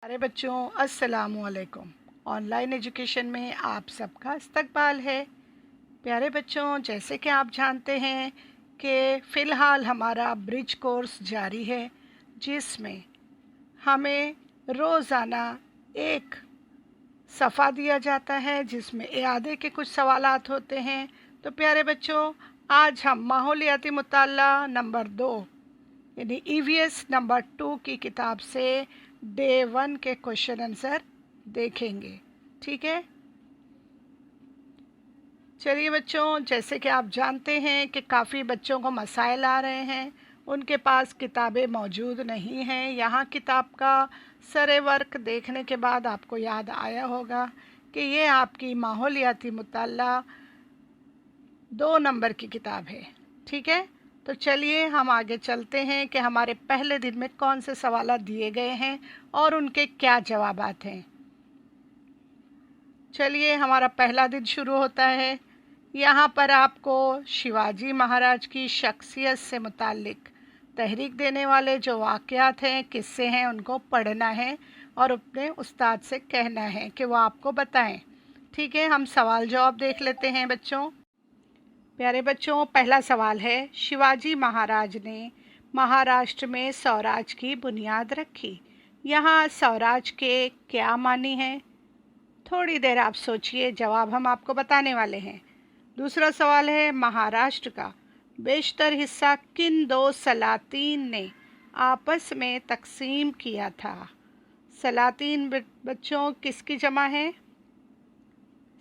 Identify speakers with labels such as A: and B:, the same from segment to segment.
A: प्यारे बच्चों, अस्सलामुअलैकुम। ऑनलाइन एजुकेशन में आप सबका इस्तकबाल है। प्यारे बच्चों, जैसे कि आप जानते हैं कि फ़िलहाल हमारा ब्रिज कोर्स जारी है, जिसमें हमें रोज़ाना एक सफ़ा दिया जाता है जिसमें इआदे के कुछ सवालात होते हैं। तो प्यारे बच्चों, आज हम माहौलियाती मुताला नंबर 2 यानी ईवीएस नंबर 2 की किताब से डे 1 के क्वेश्चन आंसर देखेंगे। ठीक है, चलिए बच्चों, जैसे कि आप जानते हैं कि काफ़ी बच्चों को मसाइल आ रहे हैं, उनके पास किताबें मौजूद नहीं हैं। यहाँ किताब का सरे वर्क देखने के बाद आपको याद आया होगा कि ये आपकी माहौलियाती मुताला 2 नंबर की किताब है। ठीक है, तो चलिए हम आगे चलते हैं कि हमारे पहले दिन में कौन से सवाल दिए गए हैं और उनके क्या जवाबात हैं। चलिए, हमारा पहला दिन शुरू होता है। यहाँ पर आपको शिवाजी महाराज की शख्सियत से मुताल्लिक तहरीक देने वाले जो वाक़यात हैं, किस्से हैं, उनको पढ़ना है और अपने उस्ताद से कहना है कि वो आपको बताएं। ठीक है, हम सवाल जवाब देख लेते हैं बच्चों। प्यारे बच्चों, पहला सवाल है, शिवाजी महाराज ने महाराष्ट्र में स्वराज की बुनियाद रखी। यहाँ स्वराज के क्या मानी हैं? थोड़ी देर आप सोचिए, जवाब हम आपको बताने वाले हैं। दूसरा सवाल है, महाराष्ट्र का बेशतर हिस्सा किन 2 सलातीन ने आपस में तकसीम किया था? सलातीन बच्चों किसकी जमा है?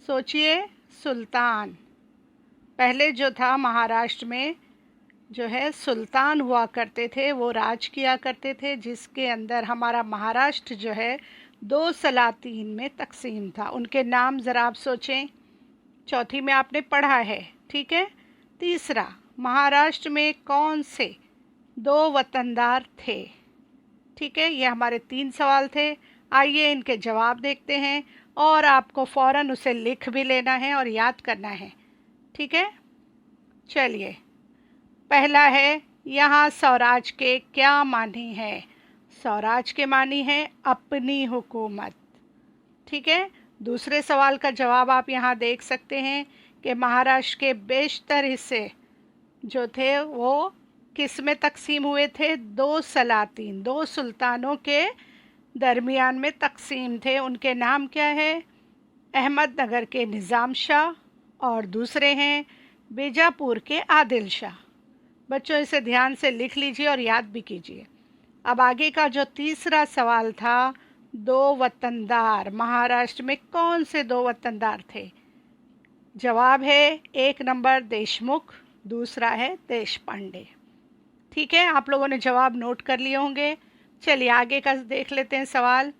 A: सोचिए, सुल्तान। पहले जो था महाराष्ट्र में जो है सुल्तान हुआ करते थे, वो राज किया करते थे, जिसके अंदर हमारा महाराष्ट्र जो है 2 सलातीन में तकसीम था। उनके नाम ज़रा आप सोचें, चौथी में आपने पढ़ा है। ठीक है, तीसरा, महाराष्ट्र में कौन से 2 वतनदार थे? ठीक है, ये हमारे 3 सवाल थे। आइए इनके जवाब देखते हैं और आपको फ़ौरन उसे लिख भी लेना है और याद करना है। ठीक है, चलिए, पहला है, यहाँ स्वराज के क्या मानी है? स्वराज के मानी है अपनी हुकूमत। ठीक है, दूसरे सवाल का जवाब आप यहाँ देख सकते हैं कि महाराष्ट्र के बेशतर हिस्से जो थे वो किस में तकसीम हुए थे? 2 सलातीन, 2 सुल्तानों के दरमियान में तकसीम थे। उनके नाम क्या है? अहमदनगर के निज़ाम शाह और दूसरे हैं बीजापुर के आदिल शाह। बच्चों, इसे ध्यान से लिख लीजिए और याद भी कीजिए। अब आगे का जो तीसरा सवाल था, 2 वतनदार, महाराष्ट्र में कौन से 2 वतनदार थे? जवाब है 1 नंबर देशमुख, दूसरा है देशपांडे। ठीक है, आप लोगों ने जवाब नोट कर लिए होंगे। चलिए आगे का देख लेते हैं सवाल।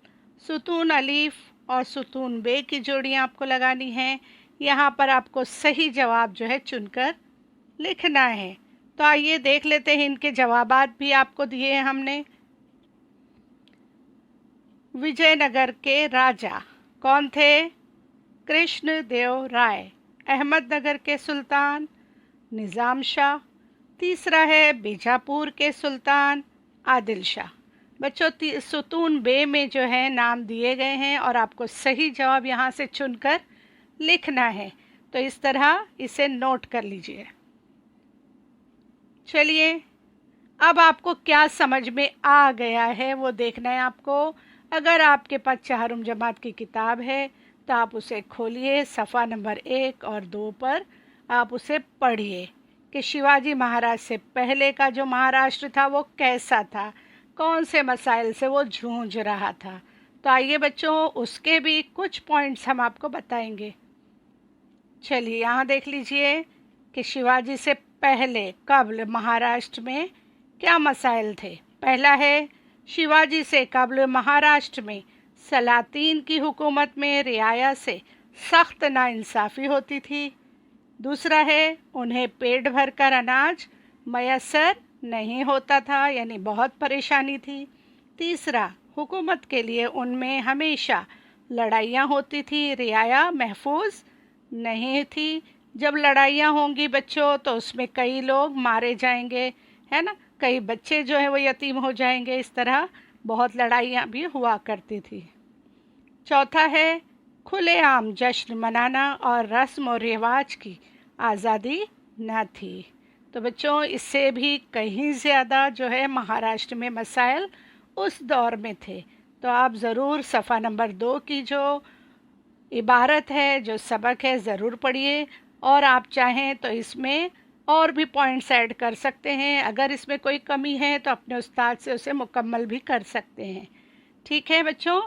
A: सुतून अलीफ और सुतून बे की जोड़ियाँ आपको लगानी है। यहाँ पर आपको सही जवाब जो है चुनकर लिखना है। तो आइए देख लेते हैं, इनके जवाबात भी आपको दिए हैं हमने। विजयनगर के राजा कौन थे? कृष्ण देव राय। अहमदनगर के सुल्तान निज़ाम शाह। तीसरा है बीजापुर के सुल्तान आदिल शाह। बच्चों, सुतून बे में जो है नाम दिए गए हैं और आपको सही जवाब यहाँ से चुनकर लिखना है। तो इस तरह इसे नोट कर लीजिए। चलिए, अब आपको क्या समझ में आ गया है वो देखना है आपको। अगर आपके पास चाहरुम जमात की किताब है तो आप उसे खोलिए, सफ़ा नंबर 1 और 2 पर आप उसे पढ़िए कि शिवाजी महाराज से पहले का जो महाराष्ट्र था वो कैसा था, कौन से मसाइल से वो जूझ रहा था। तो आइए बच्चों, उसके भी कुछ पॉइंट्स हम आपको बताएंगे। चलिए, यहाँ देख लीजिए कि शिवाजी से पहले कब्ल महाराष्ट्र में क्या मसाइल थे। पहला है, शिवाजी से कब्ल महाराष्ट्र में सलातीन की हुकूमत में रियाया से सख्त नाइंसाफ़ी होती थी। दूसरा है, उन्हें पेट भर कर अनाज मयसर नहीं होता था, यानी बहुत परेशानी थी। तीसरा, हुकूमत के लिए उनमें हमेशा लड़ाइयाँ होती थी, रियाया महफूज नहीं थी। जब लड़ाइयाँ होंगी बच्चों तो उसमें कई लोग मारे जाएंगे, है ना, कई बच्चे जो है वो यतीम हो जाएंगे। इस तरह बहुत लड़ाइयाँ भी हुआ करती थी। चौथा है खुलेआम जश्न मनाना और रस्म और रिवाज की आज़ादी न थी। तो बच्चों, इससे भी कहीं ज़्यादा जो है महाराष्ट्र में मसाइल उस दौर में थे। तो आप ज़रूर सफ़ा नंबर 2 की जो इबारत है, जो सबक है, ज़रूर पढ़िए। और आप चाहें तो इसमें और भी पॉइंट्स ऐड कर सकते हैं। अगर इसमें कोई कमी है तो अपने उस्ताद से उसे मुकम्मल भी कर सकते हैं। ठीक है बच्चों,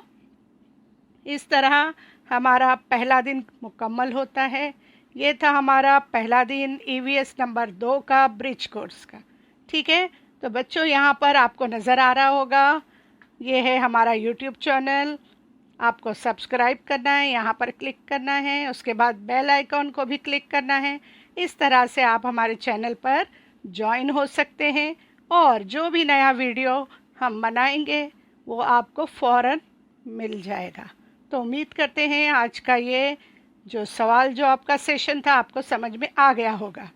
A: इस तरह हमारा पहला दिन मुकम्मल होता है। ये था हमारा पहला दिन EVS नंबर 2 का ब्रिज कोर्स का। ठीक है, तो बच्चों यहाँ पर आपको नज़र आ रहा होगा, ये है हमारा यूट्यूब चैनल। आपको सब्सक्राइब करना है, यहाँ पर क्लिक करना है, उसके बाद बेल आइकॉन को भी क्लिक करना है। इस तरह से आप हमारे चैनल पर ज्वाइन हो सकते हैं और जो भी नया वीडियो हम बनाएंगे वो आपको फ़ौरन मिल जाएगा। तो उम्मीद करते हैं आज का ये जो सवाल जो आपका सेशन था आपको समझ में आ गया होगा।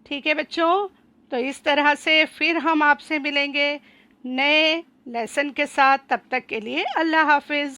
A: ठीक है बच्चों, तो इस तरह से फिर हम आपसे मिलेंगे नए लेसन के साथ। तब तक के लिए अल्लाह हाफिज़।